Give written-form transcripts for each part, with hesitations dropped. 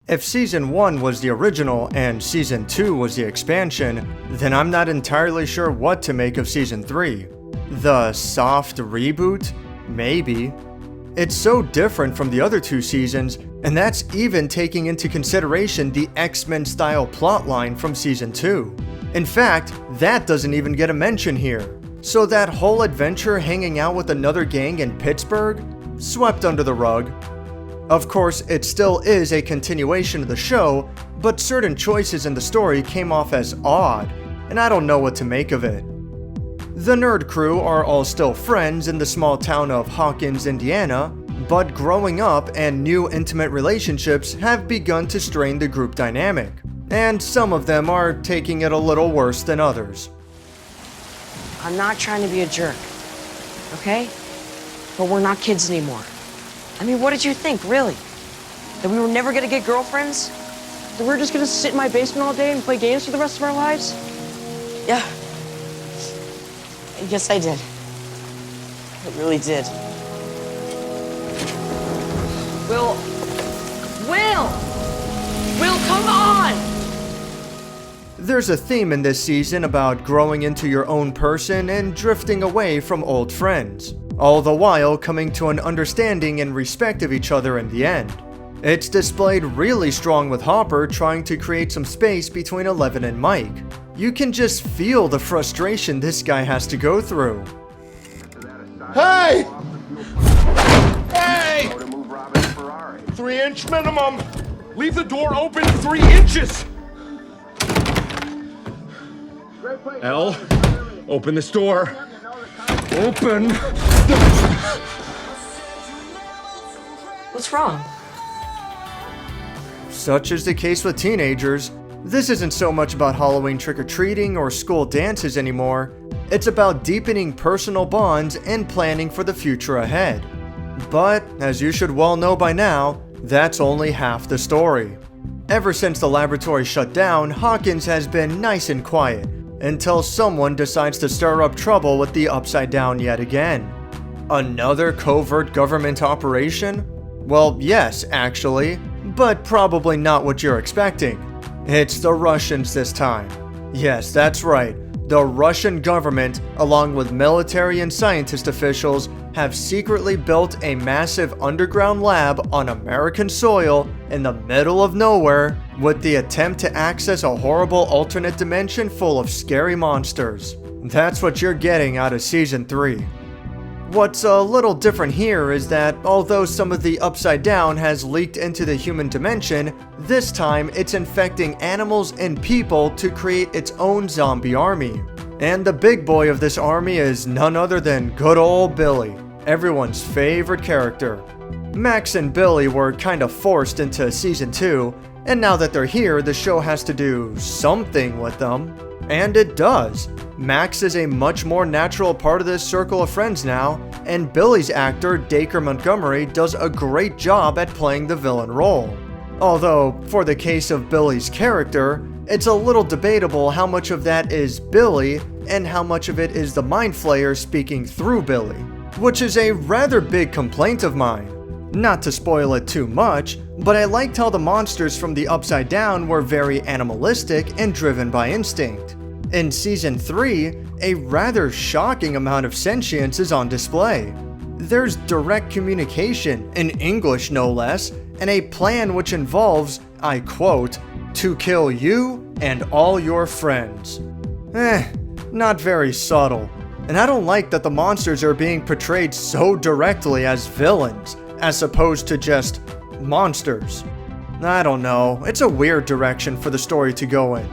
If Season 1 was the original and Season 2 was the expansion, then I'm not entirely sure what to make of Season 3. The soft reboot? Maybe. It's so different from the other two seasons, and that's even taking into consideration the X-Men style plotline from Season 2. In fact, that doesn't even get a mention here. So that whole adventure hanging out with another gang in Pittsburgh? Swept under the rug. Of course, it still is a continuation of the show, but certain choices in the story came off as odd, and I don't know what to make of it. The nerd crew are all still friends in the small town of Hawkins, Indiana, but growing up and new intimate relationships have begun to strain the group dynamic, and some of them are taking it a little worse than others. I'm not trying to be a jerk, okay? But we're not kids anymore. I mean, what did you think, really? That we were never gonna get girlfriends? That we were just gonna sit in my basement all day and play games for the rest of our lives? Yeah. Yes, I did. I really did. Will, come on! There's a theme in this season about growing into your own person and drifting away from old friends, all the while coming to an understanding and respect of each other in the end. It's displayed really strong with Hopper trying to create some space between Eleven and Mike. You can just feel the frustration this guy has to go through. Hey! Hey! 3-inch minimum! Leave the door open 3 inches! L, open this door. Open What's wrong? Such is the case with teenagers. This isn't so much about Halloween trick-or-treating or school dances anymore. It's about deepening personal bonds and planning for the future ahead. But, as you should well know by now, that's only half the story. Ever since the laboratory shut down, Hawkins has been nice and quiet, until someone decides to stir up trouble with the Upside Down yet again. Another covert government operation? Well, yes, actually, but probably not what you're expecting. It's the Russians this time. Yes, that's right. The Russian government, along with military and scientist officials, have secretly built a massive underground lab on American soil in the middle of nowhere with the attempt to access a horrible alternate dimension full of scary monsters. That's what you're getting out of Season 3. What's a little different here is that although some of the Upside Down has leaked into the human dimension, this time it's infecting animals and people to create its own zombie army. And the big boy of this army is none other than good old Billy, everyone's favorite character. Max and Billy were kind of forced into Season 2, and now that they're here, the show has to do something with them. And it does. Max is a much more natural part of this circle of friends now, and Billy's actor, Dacre Montgomery, does a great job at playing the villain role. Although, for the case of Billy's character, it's a little debatable how much of that is Billy and how much of it is the Mind Flayer speaking through Billy, which is a rather big complaint of mine. Not to spoil it too much, but I liked how the monsters from the Upside Down were very animalistic and driven by instinct. In Season 3, a rather shocking amount of sentience is on display. There's direct communication, in English no less, and a plan which involves, I quote, "to kill you and all your friends." Not very subtle. And I don't like that the monsters are being portrayed so directly as villains, as opposed to just monsters. I don't know, it's a weird direction for the story to go in.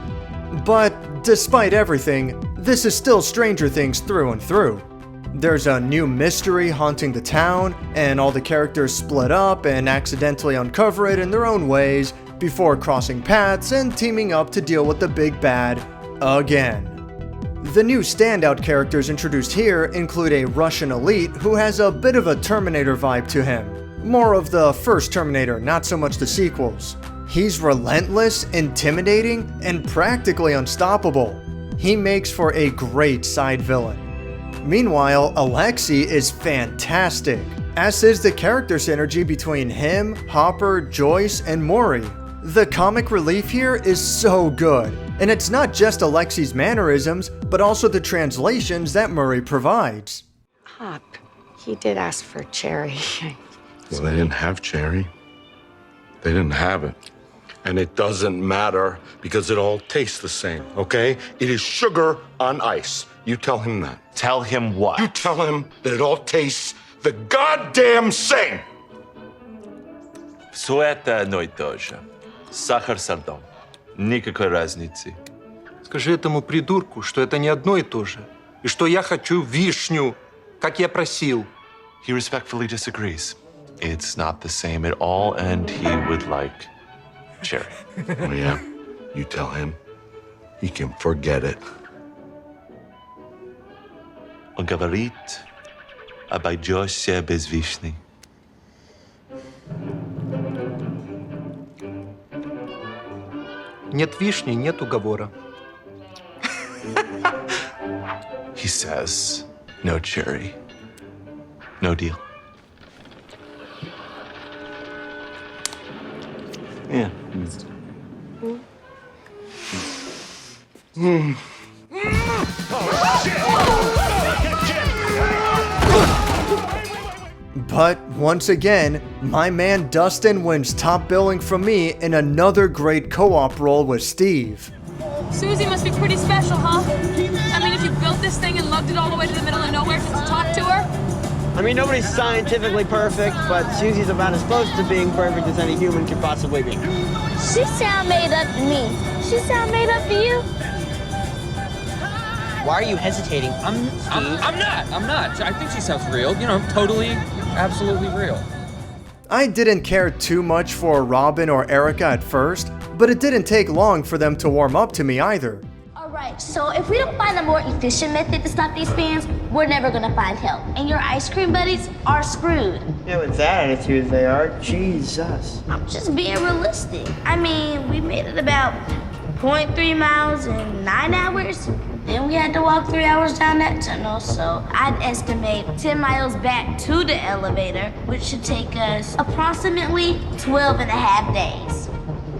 But despite everything, this is still Stranger Things through and through. There's a new mystery haunting the town, and all the characters split up and accidentally uncover it in their own ways before crossing paths and teaming up to deal with the big bad again. The new standout characters introduced here include a Russian elite who has a bit of a Terminator vibe to him. More of the first Terminator, not so much the sequels. He's relentless, intimidating, and practically unstoppable. He makes for a great side villain. Meanwhile, Alexei is fantastic, as is the character synergy between him, Hopper, Joyce, and Maury. The comic relief here is so good, and it's not just Alexi's mannerisms, but also the translations that Murray provides. He did ask for cherry. Well, they didn't have cherry. They didn't have it. And it doesn't matter because it all tastes the same, okay? It is sugar on ice. You tell him that. Tell him what? You tell him that it all tastes the goddamn same. Все это одно и то же. Сахар со льдом. Никакой разницы. Скажи этому придурку, что это не одно и то же. И что я хочу вишню, как я просил. He respectfully disagrees. It's not the same at all, and he would like cherry. Oh, yeah? You tell him. He can forget it. Он говорит, обойдешься без вишни. Нет вишни, нет уговора. He says, no cherry, no deal. Yeah. But once again, my man Dustin wins top billing from me in another great co-op role with Steve. Susie must be pretty special, huh? I mean, if you built this thing and lugged it all the way to the middle of nowhere just to talk to her? I mean, nobody's scientifically perfect, but Susie's about as close to being perfect as any human could possibly be. She sound made up to me. She sound made up to you? Why are you hesitating? I'm not. I think she sounds real. You know, totally, absolutely real. I didn't care too much for Robin or Erica at first, but it didn't take long for them to warm up to me either. Alright, so if we don't find a more efficient method to stop these fans, we're never gonna find help. And your ice cream buddies are screwed. Yeah, with that attitude they are. Jesus. I'm just being realistic. I mean, we made it about 0.3 miles in 9 hours. Then we had to walk 3 hours down that tunnel, so I'd estimate 10 miles back to the elevator, which should take us approximately 12 and a half days.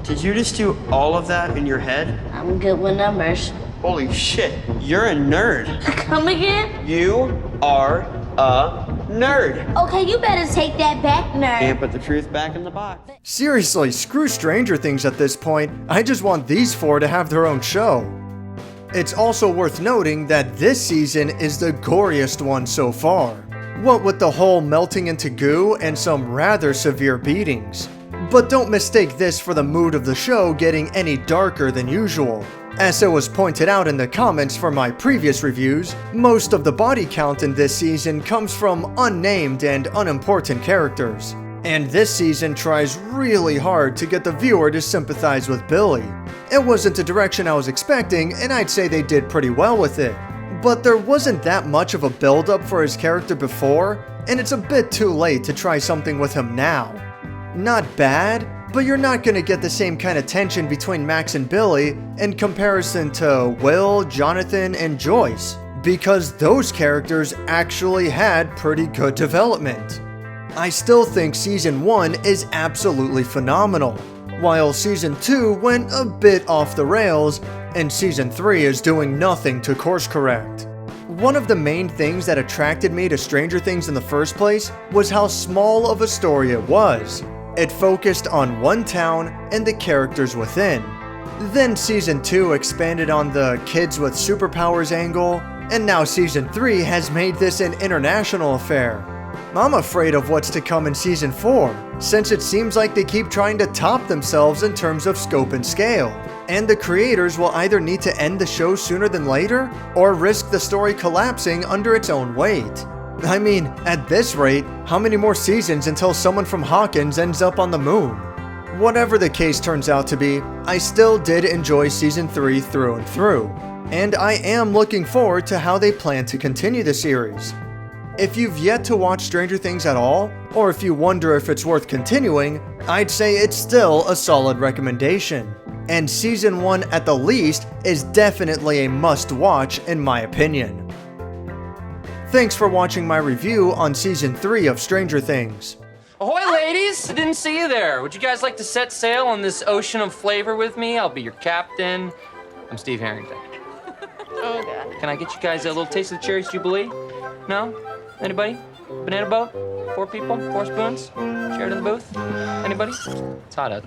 Did you just do all of that in your head? I'm good with numbers. Holy shit, you're a nerd. Come again? You are a nerd. Okay, you better take that back, nerd. Can't put the truth back in the box. Seriously, screw Stranger Things at this point. I just want these four to have their own show. It's also worth noting that this season is the goriest one so far. What with the whole melting into goo and some rather severe beatings. But don't mistake this for the mood of the show getting any darker than usual. As it was pointed out in the comments for my previous reviews, most of the body count in this season comes from unnamed and unimportant characters. And this season tries really hard to get the viewer to sympathize with Billy. It wasn't the direction I was expecting, and I'd say they did pretty well with it. But there wasn't that much of a build-up for his character before, and it's a bit too late to try something with him now. Not bad, but you're not gonna get the same kind of tension between Max and Billy in comparison to Will, Jonathan, and Joyce, because those characters actually had pretty good development. I still think Season 1 is absolutely phenomenal, while Season 2 went a bit off the rails, and Season 3 is doing nothing to course correct. One of the main things that attracted me to Stranger Things in the first place was how small of a story it was. It focused on one town and the characters within. Then Season 2 expanded on the kids with superpowers angle, and now Season 3 has made this an international affair. I'm afraid of what's to come in Season 4, since it seems like they keep trying to top themselves in terms of scope and scale. And the creators will either need to end the show sooner than later, or risk the story collapsing under its own weight. I mean, at this rate, how many more seasons until someone from Hawkins ends up on the moon? Whatever the case turns out to be, I still did enjoy Season 3 through and through, and I am looking forward to how they plan to continue the series. If you've yet to watch Stranger Things at all, or if you wonder if it's worth continuing, I'd say it's still a solid recommendation. And Season 1 at the least is definitely a must-watch in my opinion. Thanks for watching my review on Season 3 of Stranger Things. Ahoy, ladies! I didn't see you there. Would you guys like to set sail on this ocean of flavor with me? I'll be your captain. I'm Steve Harrington. Oh, God. Can I get you guys a little taste of the Cherries Jubilee? No? Anybody? Banana boat? 4 people? 4 spoons? Share it in the booth? Anybody? It's hot out there.